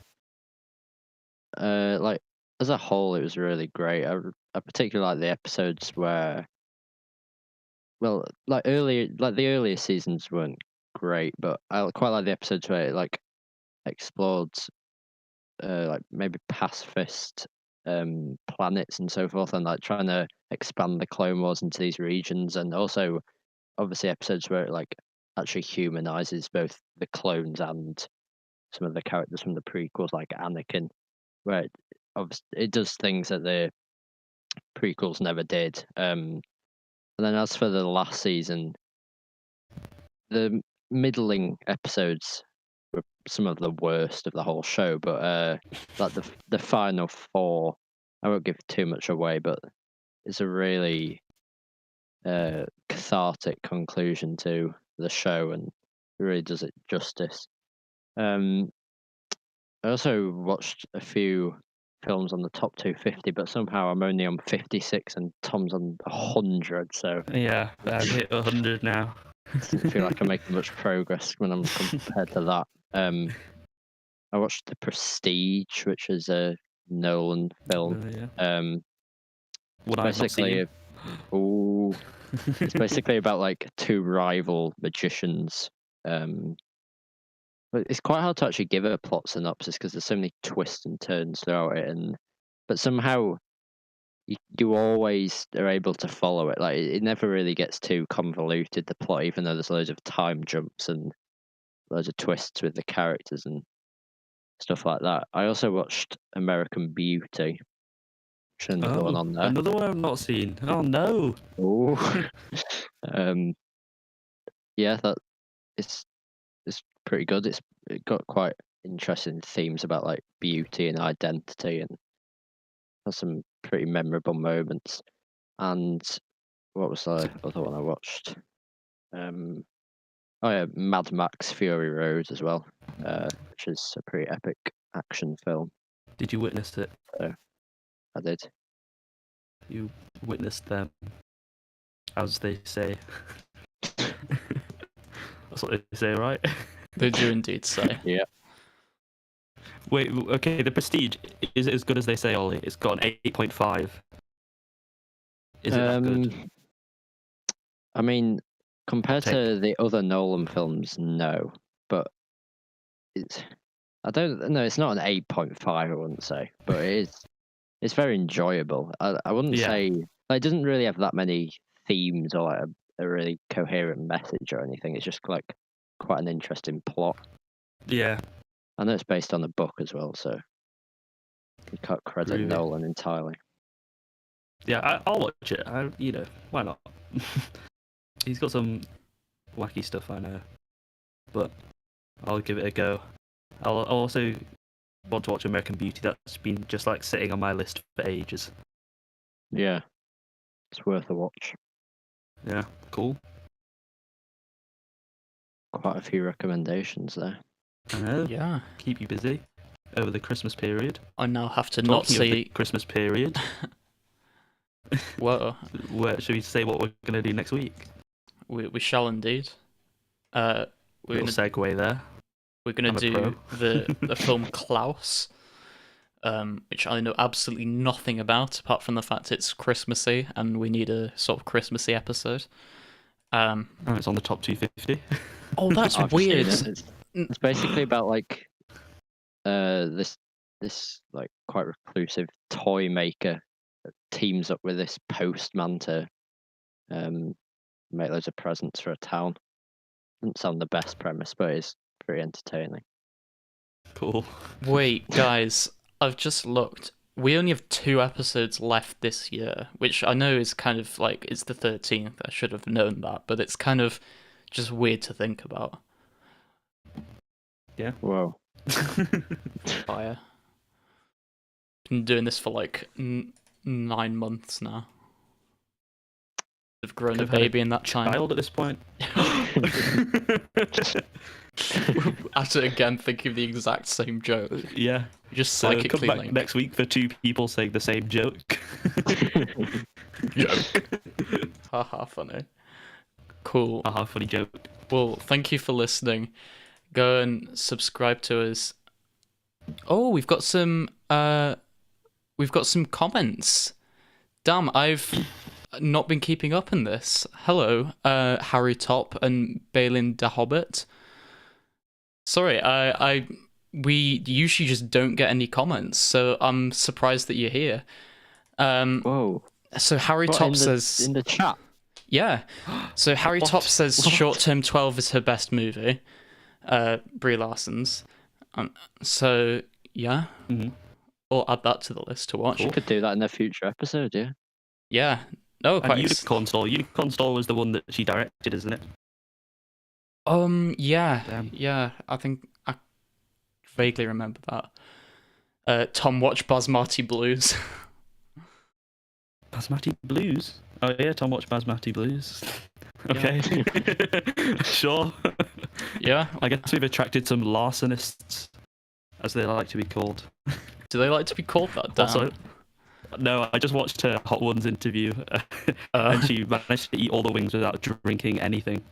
like as a whole, it was really great. I particularly like the episodes where, well, like the earlier seasons weren't great, but I quite like the episodes where it like explored like maybe pacifist planets and so forth, and like trying to expand the Clone Wars into these regions, and also obviously episodes where it like actually humanizes both the clones and some of the characters from the prequels, like Anakin, where it does things that the prequels never did. And then as for the last season, the middling episodes were some of the worst of the whole show, but like the final four, I won't give too much away, but it's a really cathartic conclusion to the show, and it really does it justice. I also watched a few films on the top 250, but somehow I'm only on 56 and Tom's on 100, so yeah, I've hit 100 now. I don't feel like I'm making much progress when I'm compared to that. I watched The Prestige, which is a Nolan film. What I've not seen. It's basically about like two rival magicians. But it's quite hard to actually give a plot synopsis because there's so many twists and turns throughout it, but somehow you always are able to follow it. Like it never really gets too convoluted, the plot, even though there's loads of time jumps and loads of twists with the characters and stuff like that. I also watched American Beauty. Another one on there. Another one I've not seen. Oh no. Yeah, that it's pretty good. It got quite interesting themes about like beauty and identity, and has some pretty memorable moments. And what was the other one I watched? Oh yeah, Mad Max Fury Road as well, which is a pretty epic action film. Did you witness it? So, I did. You witnessed them, as they say. That's what they say, right? They do indeed say. Yeah. Wait, okay, The Prestige, is it as good as they say, Ollie? It's got an 8.5. Is it that good? I mean, compared to the other Nolan films, no. But it's... I don't know, it's not an 8.5, I wouldn't say. But it's very enjoyable. I wouldn't say... Like, it doesn't really have that many themes or like a really coherent message or anything. It's just like quite an interesting plot. Yeah. I know it's based on a book as well, so you can't credit Nolan entirely. Yeah, I'll watch it. Why not? He's got some wacky stuff, I know, but I'll give it a go. I'll also want to watch American Beauty. That's been just like sitting on my list for ages. Yeah, it's worth a watch. Yeah, cool. Quite a few recommendations there. I know. Yeah. Keep you busy over the Christmas period. I now have to Talking not say of the Christmas period. Whoa. Should we say what we're going to do next week? We shall indeed. We're going to segue there. We're going to do the film Klaus, which I know absolutely nothing about, apart from the fact it's Christmassy, and we need a sort of Christmassy episode. It's on the top 250. Oh, that's weird. It's basically about like this like quite reclusive toy maker that teams up with this postman to make loads of presents for a town. Doesn't sound the best premise, but it's pretty entertaining. Cool. Wait, guys, I've just looked. We only have 2 episodes left this year, which I know is kind of like, it's the 13th. I should have known that, but it's kind of just weird to think about. Yeah. Whoa. Fire. Been doing this for like 9 months now. I've grown a baby in that time. Child at this point. After again thinking of the exact same joke. Yeah. Just psychically come back next week for 2 people saying the same joke. Joke. Haha, funny. Cool. Haha, funny joke. Well, thank you for listening. Go and subscribe to us. Oh, we've got some comments. Damn, I've not been keeping up in this. Hello, Harry Top and Balin the Hobbit. Sorry, we usually just don't get any comments, so I'm surprised that you're here. Whoa. So Harry Top says in the chat. Yeah. So Harry Top says Short Term 12 is her best movie. Brie Larson's. So yeah. Mm-hmm. We'll add that to the list to watch. We could do that in a future episode, yeah. Yeah. No, quite. Unicorn Store. Unicorn Store was the one that she directed, isn't it? Yeah. Damn. Yeah. I think I vaguely remember that. Tom, watch Basmati Blues. Basmati Blues? Oh yeah, Tom watched Basmati Blues. Okay. Yeah. Sure. Yeah. I guess we've attracted some Larsonists, as they like to be called. Do they like to be called that? Also, no, I just watched her Hot Ones interview, and she managed to eat all the wings without drinking anything.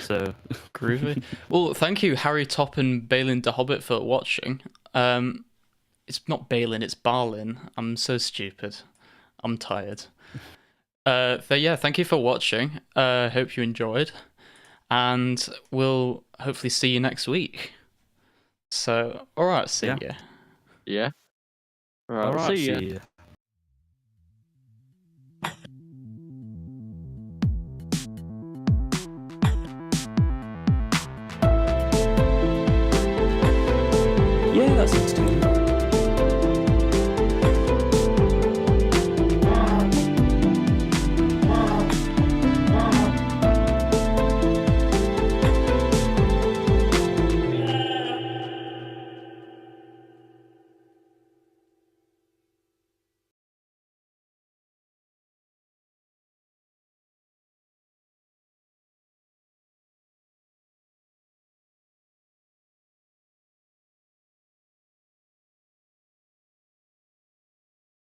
So groovy. Well, thank you, Harry Top and Balin the Hobbit, for watching. It's not Balin, it's Balin. I'm so stupid. I'm tired. But yeah, thank you for watching. Hope you enjoyed, and we'll hopefully see you next week. So, all right, see ya. Yeah. All right, see ya.